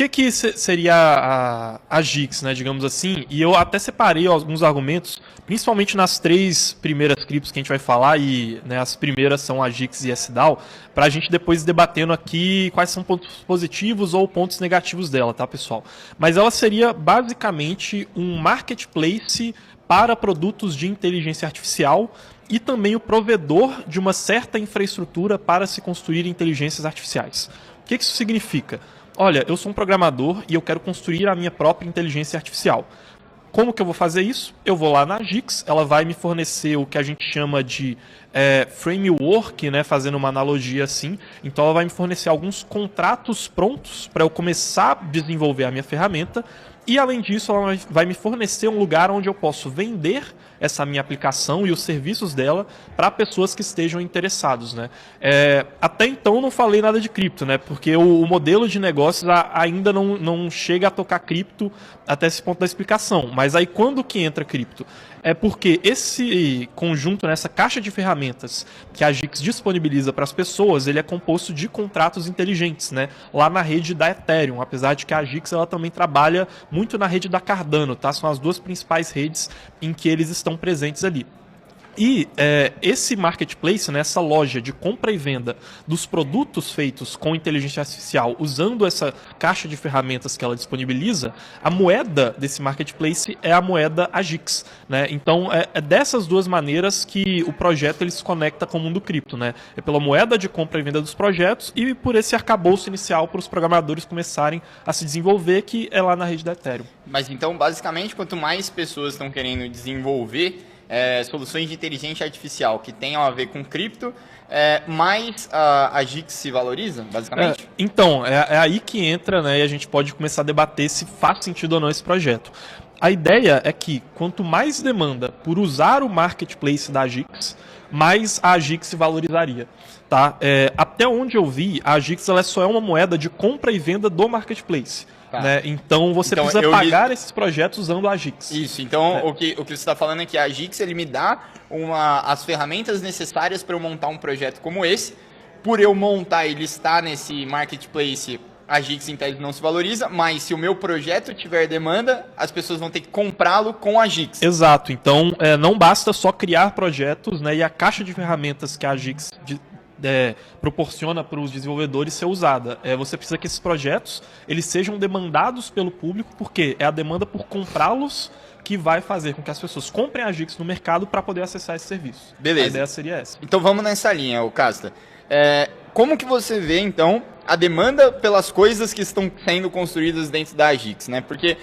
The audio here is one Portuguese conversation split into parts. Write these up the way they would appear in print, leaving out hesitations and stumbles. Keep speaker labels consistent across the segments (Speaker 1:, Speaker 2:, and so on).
Speaker 1: que seria a GIX, né, digamos assim? E eu até separei alguns argumentos, principalmente nas 3 primeiras criptos que a gente vai falar, e né, as primeiras são a GIX e a SDAO, para a gente depois debatendo aqui quais são pontos positivos ou pontos negativos dela, tá, pessoal? Mas ela seria basicamente um marketplace para produtos de inteligência artificial e também o provedor de uma certa infraestrutura para se construir inteligências artificiais. O que isso significa? Olha, eu sou um programador e eu quero construir a minha própria inteligência artificial. Como que eu vou fazer isso? Eu vou lá na GIX, ela vai me fornecer o que a gente chama de framework, né, fazendo uma analogia assim. Então ela vai me fornecer alguns contratos prontos para eu começar a desenvolver a minha ferramenta. E além disso, ela vai me fornecer um lugar onde eu posso vender essa minha aplicação e os serviços dela para pessoas que estejam interessados, né? Até então não falei nada de cripto, né? Porque o modelo de negócios ainda não chega a tocar cripto até esse ponto da explicação. Mas aí quando que entra cripto? É porque esse conjunto, essa caixa de ferramentas que a GIX disponibiliza para as pessoas, ele é composto de contratos inteligentes, né? Lá na rede da Ethereum, apesar de que a GIX ela também trabalha muito na rede da Cardano, tá? São as 2 principais redes em que eles estão presentes ali. E esse marketplace, né, essa loja de compra e venda dos produtos feitos com inteligência artificial, usando essa caixa de ferramentas que ela disponibiliza, a moeda desse marketplace é a moeda AGIX, né? Então é dessas 2 maneiras que o projeto ele se conecta com o mundo cripto, né? É pela moeda de compra e venda dos projetos e por esse arcabouço inicial para os programadores começarem a se desenvolver, que é lá na rede da Ethereum.
Speaker 2: Mas então, basicamente, quanto mais pessoas estão querendo desenvolver soluções de inteligência artificial que tenham a ver com cripto, mais a GIX se valoriza, basicamente?
Speaker 1: Então, é aí que entra, né, e a gente pode começar a debater se faz sentido ou não esse projeto. A ideia é que quanto mais demanda por usar o marketplace da GIX, mais a GIX se valorizaria. Tá? Até onde eu vi, a GIX ela só é uma moeda de compra e venda do marketplace. Tá. Né? Então você precisa pagar esses projetos usando a GIX.
Speaker 2: Isso, então o que você está falando é que a GIX ele me dá as ferramentas necessárias para eu montar um projeto como esse. Por eu montar e listar nesse marketplace, a GIX em tese não se valoriza, mas se o meu projeto tiver demanda, as pessoas vão ter que comprá-lo com a GIX.
Speaker 1: Exato, então não basta só criar projetos, né, e a caixa de ferramentas que a GIX proporciona para os desenvolvedores ser usada. Você precisa que esses projetos eles sejam demandados pelo público, porque é a demanda por comprá-los que vai fazer com que as pessoas comprem a GIX no mercado para poder acessar esse serviço.
Speaker 2: Beleza.
Speaker 1: A ideia seria essa.
Speaker 2: Então vamos nessa linha, Casta. Como que você vê, então, a demanda pelas coisas que estão sendo construídas dentro da GIX, né? Porque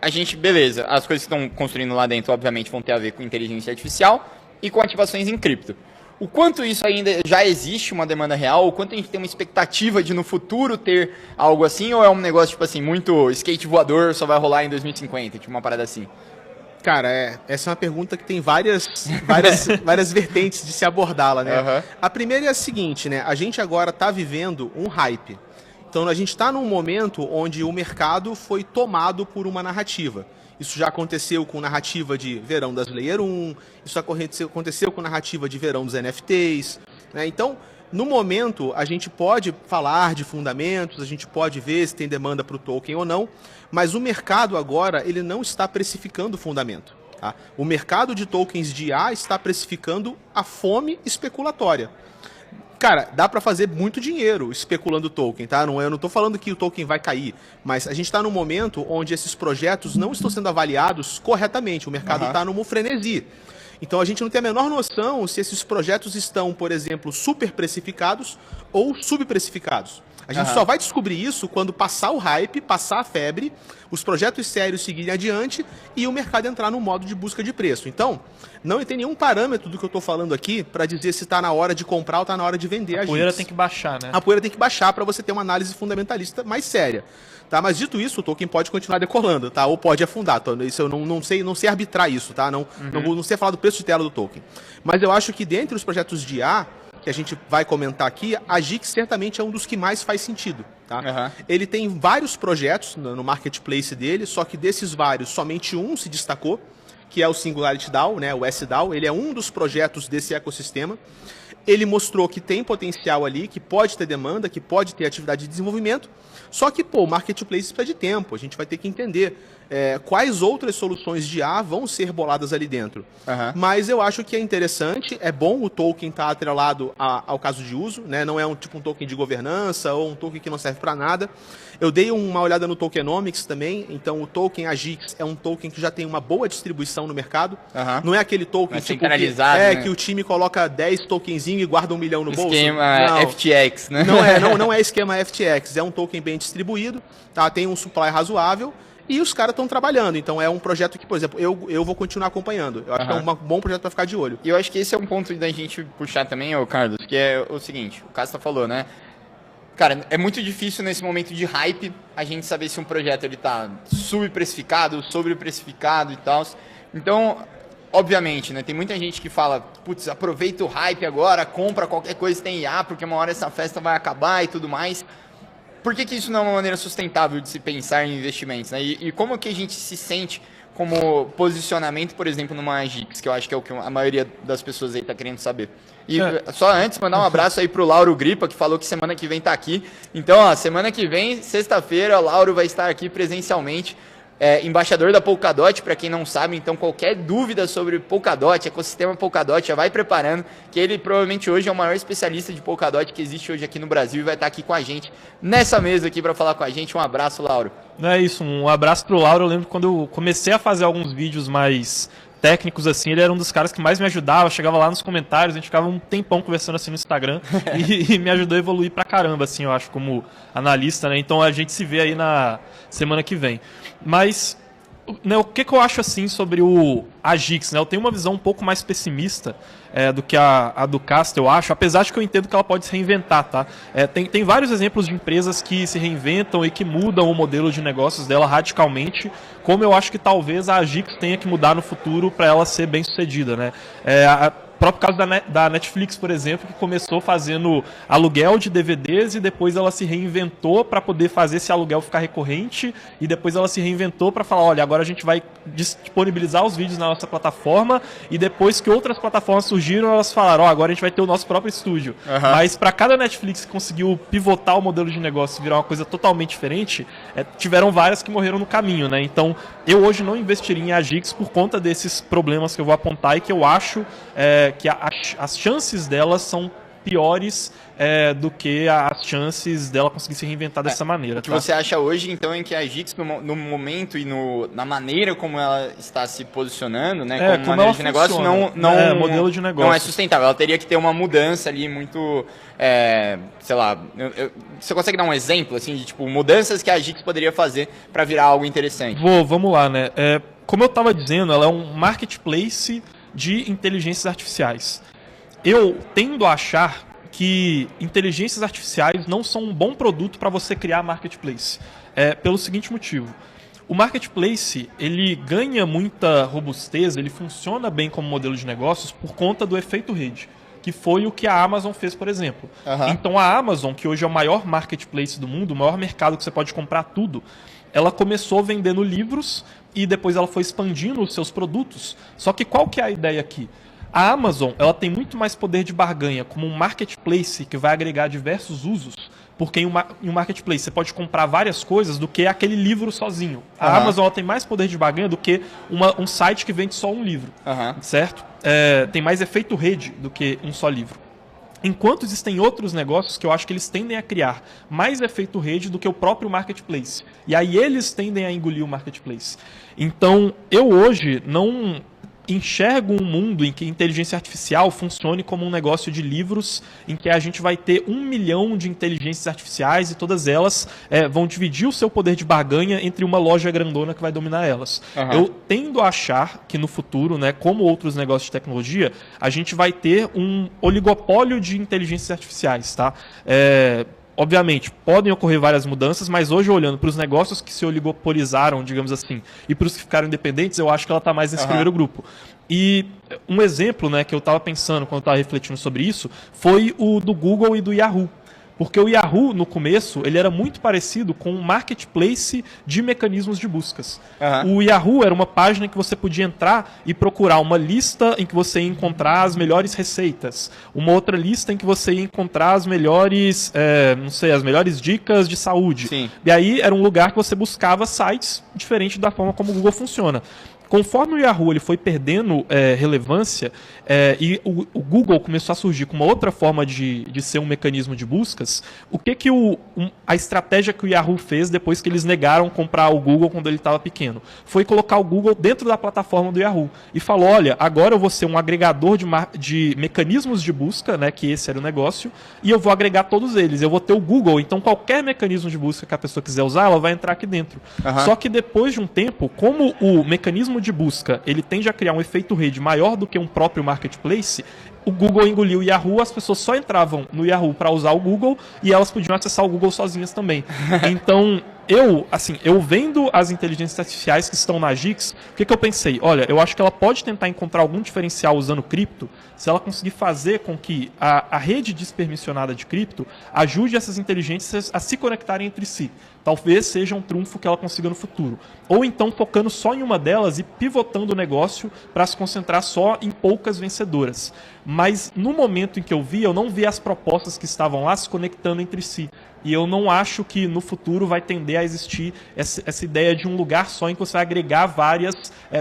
Speaker 2: a gente, beleza, as coisas que estão construindo lá dentro, obviamente, vão ter a ver com inteligência artificial e com ativações em cripto. O quanto isso ainda já existe uma demanda real, o quanto a gente tem uma expectativa de no futuro ter algo assim, ou é um negócio, tipo assim, muito skate voador, só vai rolar em 2050, tipo uma parada assim?
Speaker 3: Cara, essa é uma pergunta que tem várias vertentes de se abordá-la, né? Uhum. A primeira é a seguinte, né? A gente agora está vivendo um hype. Então a gente está num momento onde o mercado foi tomado por uma narrativa. Isso já aconteceu com narrativa de verão das Layer 1, isso aconteceu com narrativa de verão dos NFTs, né? Então, no momento, a gente pode falar de fundamentos, a gente pode ver se tem demanda para o token ou não, mas o mercado agora ele não está precificando o fundamento. Tá? O mercado de tokens de IA está precificando a fome especulatória. Cara, dá para fazer muito dinheiro especulando token, tá? Eu não tô falando que o token vai cair, mas a gente está num momento onde esses projetos não estão sendo avaliados corretamente, o mercado está num frenesi. Então a gente não tem a menor noção se esses projetos estão, por exemplo, super precificados ou subprecificados. A gente só vai descobrir isso quando passar o hype, passar a febre, os projetos sérios seguirem adiante e o mercado entrar no modo de busca de preço. Então, não tem nenhum parâmetro do que eu estou falando aqui para dizer se está na hora de comprar ou está na hora de vender a GIX.
Speaker 1: A poeira tem que baixar, né?
Speaker 3: A poeira tem que baixar para você ter uma análise fundamentalista mais séria. Tá? Mas dito isso, o token pode continuar decolando, tá? Ou pode afundar. Tá? Isso eu não sei arbitrar isso, tá? Não sei falar do preço de tela do token. Mas eu acho que dentre os projetos de IA, que a gente vai comentar aqui, a GIX certamente é um dos que mais faz sentido. Tá? Ele tem vários projetos no marketplace dele, só que desses vários, somente um se destacou, que é o Singularity DAO, né, o SDAO. Ele é um dos projetos desse ecossistema. Ele mostrou que tem potencial ali, que pode ter demanda, que pode ter atividade de desenvolvimento. Só que, o marketplace precisa de tempo. A gente vai ter que entender quais outras soluções de IA vão ser boladas ali dentro. Mas eu acho que é interessante, é bom o token estar atrelado ao caso de uso, né? Não é um token de governança ou um token que não serve para nada. Eu dei uma olhada no tokenomics também, então o token AGIX é um token que já tem uma boa distribuição no mercado. Não é aquele token
Speaker 2: centralizado,
Speaker 3: que o time coloca 10 tokenzinhos e guarda 1 milhão no bolso.
Speaker 2: Esquema FTX, né?
Speaker 3: Não é esquema FTX, é um token bem distribuído, tá? Tem um supply razoável. E os caras estão trabalhando, então é um projeto que, por exemplo, eu vou continuar acompanhando. Eu acho que é um bom projeto para ficar de olho.
Speaker 2: E eu acho que esse é um ponto da gente puxar também, ô Carlos, que é o seguinte, o Casta falou, né? Cara, é muito difícil nesse momento de hype a gente saber se um projeto ele tá subprecificado, sobreprecificado e tal. Então, obviamente, né? Tem muita gente que fala, putz, aproveita o hype agora, compra qualquer coisa que tem IA, porque uma hora essa festa vai acabar e tudo mais. Por que isso não é uma maneira sustentável de se pensar em investimentos, né? E como que a gente se sente como posicionamento, por exemplo, numa AGIX, que eu acho que é o que a maioria das pessoas aí está querendo saber. E só antes, mandar um abraço aí pro Lauro Gripa, que falou que semana que vem tá aqui. Então, ó, semana que vem, sexta-feira, o Lauro vai estar aqui presencialmente. Embaixador da Polkadot, para quem não sabe, então qualquer dúvida sobre Polkadot, ecossistema Polkadot, já vai preparando, que ele provavelmente hoje é o maior especialista de Polkadot que existe hoje aqui no Brasil e vai estar aqui com a gente, nessa mesa aqui para falar com a gente. Um abraço, Lauro.
Speaker 1: É isso, um abraço pro Lauro. Eu lembro quando eu comecei a fazer alguns vídeos mais técnicos assim, ele era um dos caras que mais me ajudava, chegava lá nos comentários, a gente ficava um tempão conversando assim no Instagram e me ajudou a evoluir pra caramba, assim, eu acho, como analista, né? Então a gente se vê aí na semana que vem. Mas, né, o que eu acho assim sobre o AGIX, né? Eu tenho uma visão um pouco mais pessimista do que a do Casta, eu acho, apesar de que eu entendo que ela pode se reinventar, tá? Tem vários exemplos de empresas que se reinventam e que mudam o modelo de negócios dela radicalmente, como eu acho que talvez a AGIX tenha que mudar no futuro para ela ser bem sucedida, né? O próprio caso da Netflix, por exemplo, que começou fazendo aluguel de DVDs e depois ela se reinventou para poder fazer esse aluguel ficar recorrente e depois ela se reinventou para falar, olha, agora a gente vai disponibilizar os vídeos na nossa plataforma e depois que outras plataformas surgiram, elas falaram, ó, agora a gente vai ter o nosso próprio estúdio. Mas para cada Netflix que conseguiu pivotar o modelo de negócio e virar uma coisa totalmente diferente, tiveram várias que morreram no caminho, né? Então, eu hoje não investiria em AGIX por conta desses problemas que eu vou apontar e que eu acho que as chances delas são piores do que as chances dela conseguir se reinventar dessa maneira.
Speaker 2: O que você acha hoje, então, é que a AGIX, no momento e na maneira como ela está se posicionando, né, como maneira de negócio,
Speaker 1: modelo de negócio.
Speaker 2: Não é sustentável. Ela teria que ter uma mudança ali muito, sei lá, você consegue dar um exemplo, assim, de tipo, mudanças que a AGIX poderia fazer para virar algo interessante?
Speaker 1: Vamos lá, né? Como eu estava dizendo, ela é um marketplace de inteligências artificiais. Eu tendo a achar que inteligências artificiais não são um bom produto para você criar marketplace. Pelo seguinte motivo. O marketplace, ele ganha muita robustez, ele funciona bem como modelo de negócios por conta do efeito rede, que foi o que a Amazon fez, por exemplo. Então a Amazon, que hoje é o maior marketplace do mundo, o maior mercado que você pode comprar tudo, ela começou vendendo livros e depois ela foi expandindo os seus produtos. Só que qual que é a ideia aqui? A Amazon, ela tem muito mais poder de barganha como um marketplace que vai agregar diversos usos, porque em um marketplace você pode comprar várias coisas do que aquele livro sozinho. A Amazon ela tem mais poder de barganha do que um site que vende só um livro, certo? Tem mais efeito rede do que um só livro. Enquanto existem outros negócios que eu acho que eles tendem a criar mais efeito rede do que o próprio marketplace. E aí eles tendem a engolir o marketplace. Então, eu hoje não enxergo um mundo em que a inteligência artificial funcione como um negócio de livros, em que a gente vai ter 1 milhão de inteligências artificiais e todas elas vão dividir o seu poder de barganha entre uma loja grandona que vai dominar elas. Eu tendo a achar que no futuro, né, como outros negócios de tecnologia, a gente vai ter um oligopólio de inteligências artificiais, tá? Obviamente, podem ocorrer várias mudanças, mas hoje, olhando para os negócios que se oligopolizaram, digamos assim, e para os que ficaram independentes, eu acho que ela está mais nesse primeiro grupo. E um exemplo, né, que eu estava pensando quando eu estava refletindo sobre isso foi o do Google e do Yahoo. Porque o Yahoo, no começo, ele era muito parecido com um marketplace de mecanismos de buscas. O Yahoo era uma página que você podia entrar e procurar uma lista em que você ia encontrar as melhores receitas, uma outra lista em que você ia encontrar as melhores, as melhores dicas de saúde.
Speaker 2: Sim.
Speaker 1: E aí era um lugar que você buscava sites diferente da forma como o Google funciona. Conforme o Yahoo ele foi perdendo relevância e o Google começou a surgir com uma outra forma de ser um mecanismo de buscas, o que a estratégia que o Yahoo fez depois que eles negaram comprar o Google quando ele estava pequeno? Foi colocar o Google dentro da plataforma do Yahoo e falou, olha, agora eu vou ser um agregador de mecanismos de busca, né, que esse era o negócio, e eu vou agregar todos eles. Eu vou ter o Google, então qualquer mecanismo de busca que a pessoa quiser usar, ela vai entrar aqui dentro. Só que depois de um tempo, como o mecanismo de busca, ele tende a criar um efeito rede maior do que um próprio marketplace, o Google engoliu o Yahoo, as pessoas só entravam no Yahoo para usar o Google e elas podiam acessar o Google sozinhas também. Então, eu vendo as inteligências artificiais que estão na Gix, o que eu pensei? Olha, eu acho que ela pode tentar encontrar algum diferencial usando cripto, se ela conseguir fazer com que a rede despermissionada de cripto ajude essas inteligências a se conectarem entre si. Talvez seja um trunfo que ela consiga no futuro. Ou então focando só em uma delas e pivotando o negócio para se concentrar só em poucas vencedoras. Mas no momento em que eu não vi as propostas que estavam lá se conectando entre si. E eu não acho que no futuro vai tender a existir essa ideia de um lugar só em que você vai agregar várias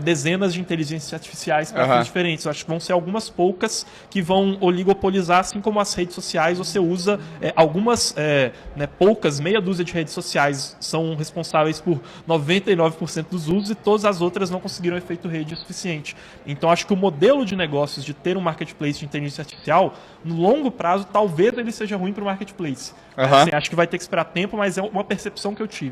Speaker 1: dezenas de inteligências artificiais para fins diferentes. Eu acho que vão ser algumas poucas que vão oligopolizar, assim como as redes sociais. Você usa algumas poucas, meia dúzia de redes sociais são responsáveis por 99% dos usos e todas as outras não conseguiram efeito rede o suficiente. Então acho que o modelo de negócios de ter um marketplace de inteligência artificial, no longo prazo, talvez ele seja ruim para o marketplace. Acho que vai ter que esperar tempo, mas é uma percepção que eu tive.